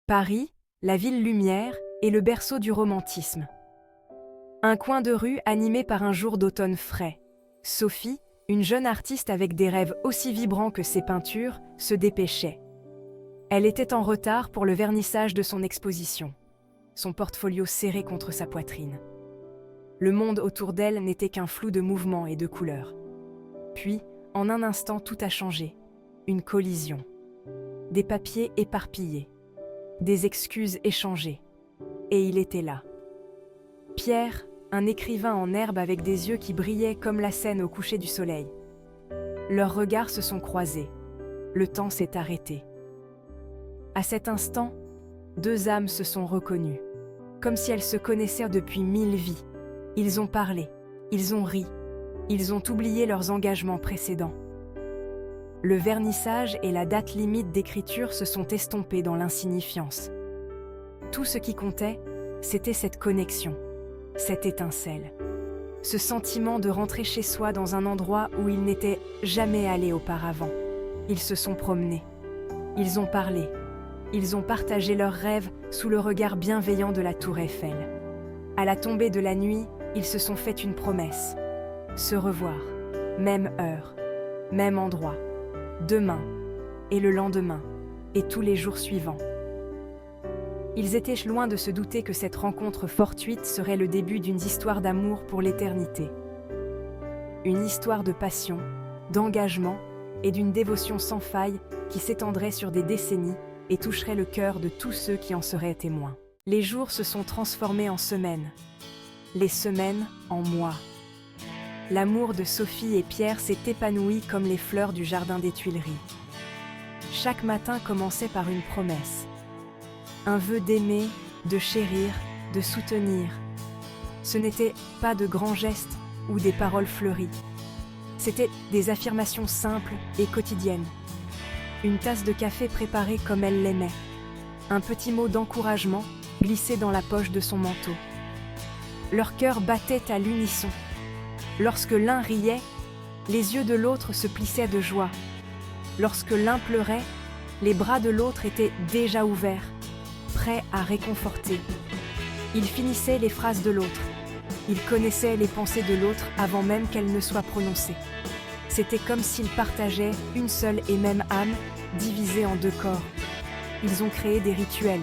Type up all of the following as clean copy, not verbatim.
Paris, la ville lumière, est le berceau du romantisme. Un coin de rue animé par un jour d'automne frais. Sophie, une jeune artiste avec des rêves aussi vibrants que ses peintures, se dépêchait. Elle était en retard pour le vernissage de son exposition, son portfolio serré contre sa poitrine. Le monde autour d'elle n'était qu'un flou de mouvements et de couleurs. Puis, en un instant, tout a changé. Une collision. Des papiers éparpillés. Des excuses échangées. Et il était là. Pierre, un écrivain en herbe avec des yeux qui brillaient comme la Seine au coucher du soleil. Leurs regards se sont croisés. Le temps s'est arrêté. À cet instant, deux âmes se sont reconnues, comme si elles se connaissaient depuis 1000 vies. Ils ont parlé, ils ont ri, ils ont oublié leurs engagements précédents. Le vernissage et la date limite d'écriture se sont estompés dans l'insignifiance. Tout ce qui comptait, c'était cette connexion, cette étincelle, ce sentiment de rentrer chez soi dans un endroit où ils n'étaient jamais allés auparavant. Ils se sont promenés, ils ont parlé, ils ont partagé leurs rêves sous le regard bienveillant de la tour Eiffel. À la tombée de la nuit, ils se sont fait une promesse. Se revoir, même heure, même endroit, demain, et le lendemain, et tous les jours suivants. Ils étaient loin de se douter que cette rencontre fortuite serait le début d'une histoire d'amour pour l'éternité. Une histoire de passion, d'engagement et d'une dévotion sans faille qui s'étendrait sur des décennies et toucherait le cœur de tous ceux qui en seraient témoins. Les jours se sont transformés en semaines, les semaines en mois. L'amour de Sophie et Pierre s'est épanoui comme les fleurs du jardin des Tuileries. Chaque matin commençait par une promesse. Un vœu d'aimer, de chérir, de soutenir. Ce n'était pas de grands gestes ou des paroles fleuries. C'étaient des affirmations simples et quotidiennes. Une tasse de café préparée comme elle l'aimait. Un petit mot d'encouragement glissé dans la poche de son manteau. Leur cœur battait à l'unisson. Lorsque l'un riait, les yeux de l'autre se plissaient de joie. Lorsque l'un pleurait, les bras de l'autre étaient déjà ouverts, prêts à réconforter. Il finissait les phrases de l'autre. Il connaissait les pensées de l'autre avant même qu'elles ne soient prononcées. C'était comme s'ils partageaient une seule et même âme, divisée en deux corps. Ils ont créé des rituels.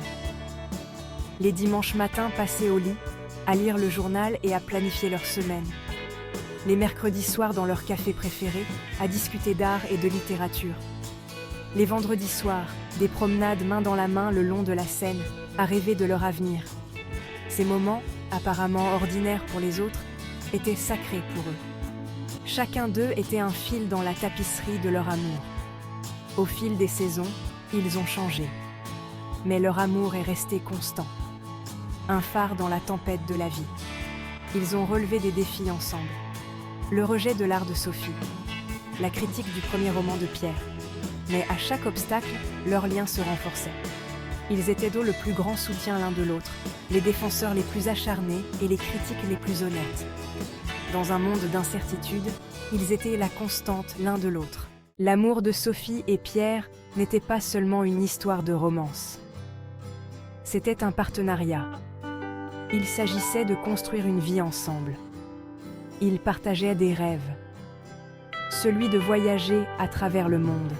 Les dimanches matins passés au lit, à lire le journal et à planifier leur semaine. Les mercredis soirs dans leur café préféré, à discuter d'art et de littérature. Les vendredis soirs, des promenades main dans la main le long de la Seine, à rêver de leur avenir. Ces moments, apparemment ordinaires pour les autres, étaient sacrés pour eux. Chacun d'eux était un fil dans la tapisserie de leur amour. Au fil des saisons, ils ont changé. Mais leur amour est resté constant. Un phare dans la tempête de la vie. Ils ont relevé des défis ensemble. Le rejet de l'art de Sophie, la critique du premier roman de Pierre. Mais à chaque obstacle, leur lien se renforçait. Ils étaient le plus grand soutien l'un de l'autre, les défenseurs les plus acharnés et les critiques les plus honnêtes. Dans un monde d'incertitude, ils étaient la constante l'un de l'autre. L'amour de Sophie et Pierre n'était pas seulement une histoire de romance. C'était un partenariat. Il s'agissait de construire une vie ensemble. Ils partageaient des rêves. Celui de voyager à travers le monde.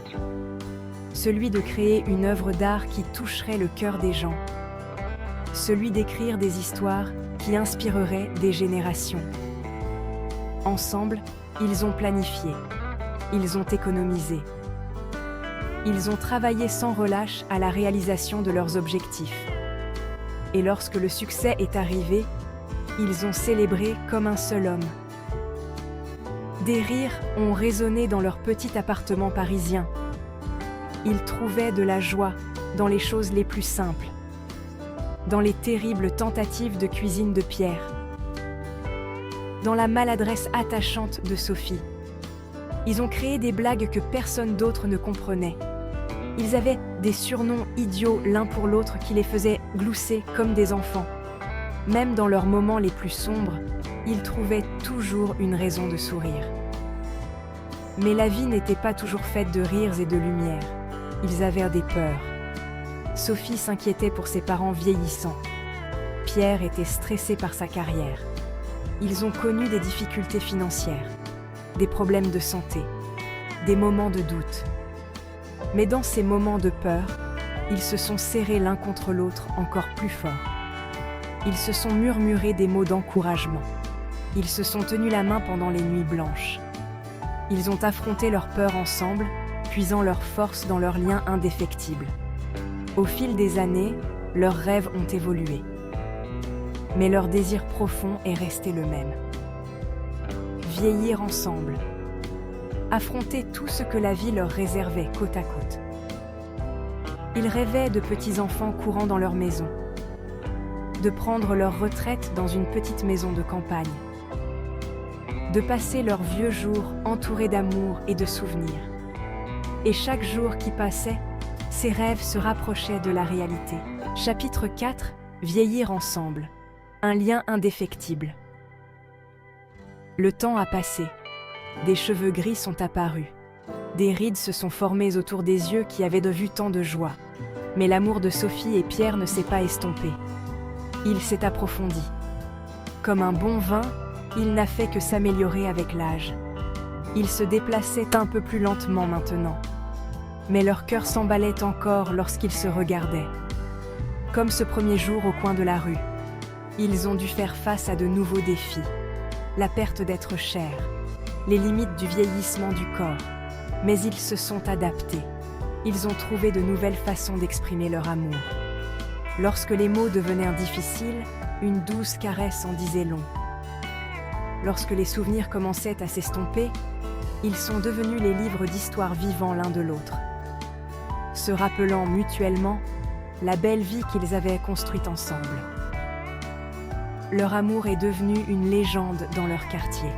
Celui de créer une œuvre d'art qui toucherait le cœur des gens. Celui d'écrire des histoires qui inspireraient des générations. Ensemble, ils ont planifié. Ils ont économisé. Ils ont travaillé sans relâche à la réalisation de leurs objectifs. Et lorsque le succès est arrivé, ils ont célébré comme un seul homme. Des rires ont résonné dans leur petit appartement parisien. Ils trouvaient de la joie dans les choses les plus simples, dans les terribles tentatives de cuisine de Pierre, dans la maladresse attachante de Sophie. Ils ont créé des blagues que personne d'autre ne comprenait. Ils avaient des surnoms idiots l'un pour l'autre qui les faisaient glousser comme des enfants. Même dans leurs moments les plus sombres, ils trouvaient toujours une raison de sourire. Mais la vie n'était pas toujours faite de rires et de lumière. Ils avaient des peurs. Sophie s'inquiétait pour ses parents vieillissants. Pierre était stressé par sa carrière. Ils ont connu des difficultés financières, des problèmes de santé, des moments de doute. Mais dans ces moments de peur, ils se sont serrés l'un contre l'autre encore plus fort. Ils se sont murmurés des mots d'encouragement. Ils se sont tenus la main pendant les nuits blanches. Ils ont affronté leurs peurs ensemble, puisant leur force dans leurs liens indéfectibles. Au fil des années, leurs rêves ont évolué. Mais leur désir profond est resté le même. Vieillir ensemble. Affronter tout ce que la vie leur réservait côte à côte. Ils rêvaient de petits-enfants courant dans leur maison, de prendre leur retraite dans une petite maison de campagne, de passer leurs vieux jours entourés d'amour et de souvenirs. Et chaque jour qui passait, ces rêves se rapprochaient de la réalité. Chapitre 4. Vieillir ensemble. Un lien indéfectible. Le temps a passé. Des cheveux gris sont apparus. Des rides se sont formées autour des yeux qui avaient vu tant de joie. Mais l'amour de Sophie et Pierre ne s'est pas estompé. Il s'est approfondi. Comme un bon vin, il n'a fait que s'améliorer avec l'âge. Ils se déplaçaient un peu plus lentement maintenant. Mais leur cœur s'emballait encore lorsqu'ils se regardaient. Comme ce premier jour au coin de la rue, ils ont dû faire face à de nouveaux défis. La perte d'être cher, les limites du vieillissement du corps. Mais ils se sont adaptés. Ils ont trouvé de nouvelles façons d'exprimer leur amour. Lorsque les mots devenaient difficiles, une douce caresse en disait long. Lorsque les souvenirs commençaient à s'estomper, ils sont devenus les livres d'histoire vivants l'un de l'autre, se rappelant mutuellement la belle vie qu'ils avaient construite ensemble. Leur amour est devenu une légende dans leur quartier.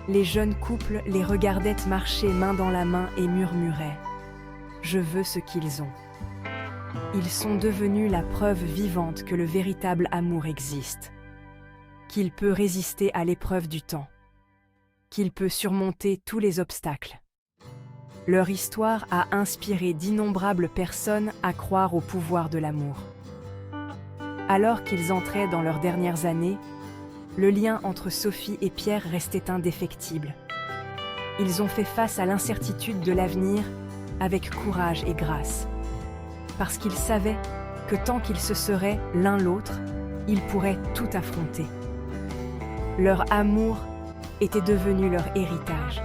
Les jeunes couples les regardaient marcher main dans la main et murmuraient « Je veux ce qu'ils ont ». Ils sont devenus la preuve vivante que le véritable amour existe, qu'il peut résister à l'épreuve du temps, qu'il peut surmonter tous les obstacles. Leur histoire a inspiré d'innombrables personnes à croire au pouvoir de l'amour. Alors qu'ils entraient dans leurs dernières années, le lien entre Sophie et Pierre restait indéfectible. Ils ont fait face à l'incertitude de l'avenir avec courage et grâce, parce qu'ils savaient que tant qu'ils se seraient l'un l'autre, ils pourraient tout affronter. Leur amour était devenu leur héritage.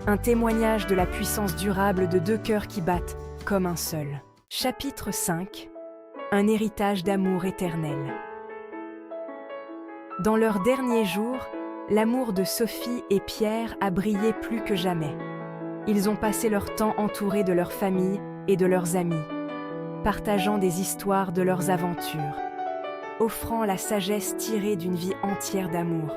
Un témoignage de la puissance durable de deux cœurs qui battent comme un seul. Chapitre 5. Un héritage d'amour éternel. Dans leurs derniers jours, l'amour de Sophie et Pierre a brillé plus que jamais. Ils ont passé leur temps entourés de leur famille et de leurs amis, partageant des histoires de leurs aventures, offrant la sagesse tirée d'une vie entière d'amour.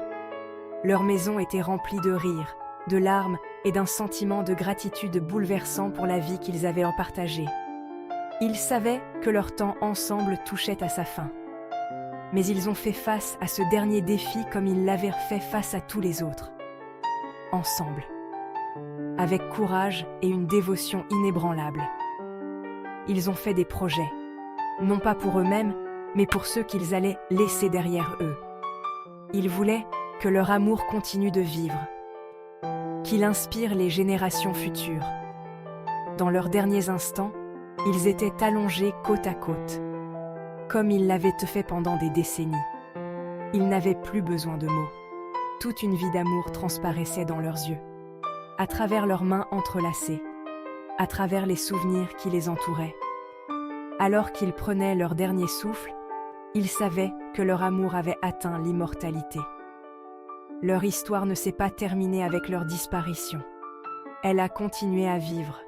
Leur maison était remplie de rires, de larmes et d'un sentiment de gratitude bouleversant pour la vie qu'ils avaient en partagée. Ils savaient que leur temps ensemble touchait à sa fin. Mais ils ont fait face à ce dernier défi comme ils l'avaient fait face à tous les autres. Ensemble. Avec courage et une dévotion inébranlable. Ils ont fait des projets, non pas pour eux-mêmes, mais pour ceux qu'ils allaient laisser derrière eux. Ils voulaient que leur amour continue de vivre, qu'il inspire les générations futures. Dans leurs derniers instants, ils étaient allongés côte à côte, comme ils l'avaient fait pendant des décennies. Ils n'avaient plus besoin de mots. Toute une vie d'amour transparaissait dans leurs yeux, à travers leurs mains entrelacées, à travers les souvenirs qui les entouraient. Alors qu'ils prenaient leur dernier souffle, ils savaient que leur amour avait atteint l'immortalité. Leur histoire ne s'est pas terminée avec leur disparition. Elle a continué à vivre,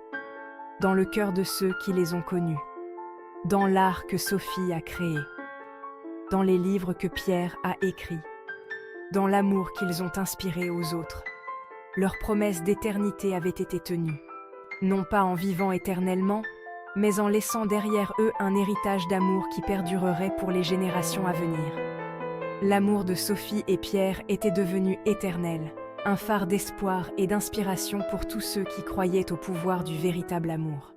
dans le cœur de ceux qui les ont connus, dans l'art que Sophie a créé, dans les livres que Pierre a écrits, dans l'amour qu'ils ont inspiré aux autres. Leur promesse d'éternité avait été tenue, non pas en vivant éternellement, mais en laissant derrière eux un héritage d'amour qui perdurerait pour les générations à venir. L'amour de Sophie et Pierre était devenu éternel, un phare d'espoir et d'inspiration pour tous ceux qui croyaient au pouvoir du véritable amour.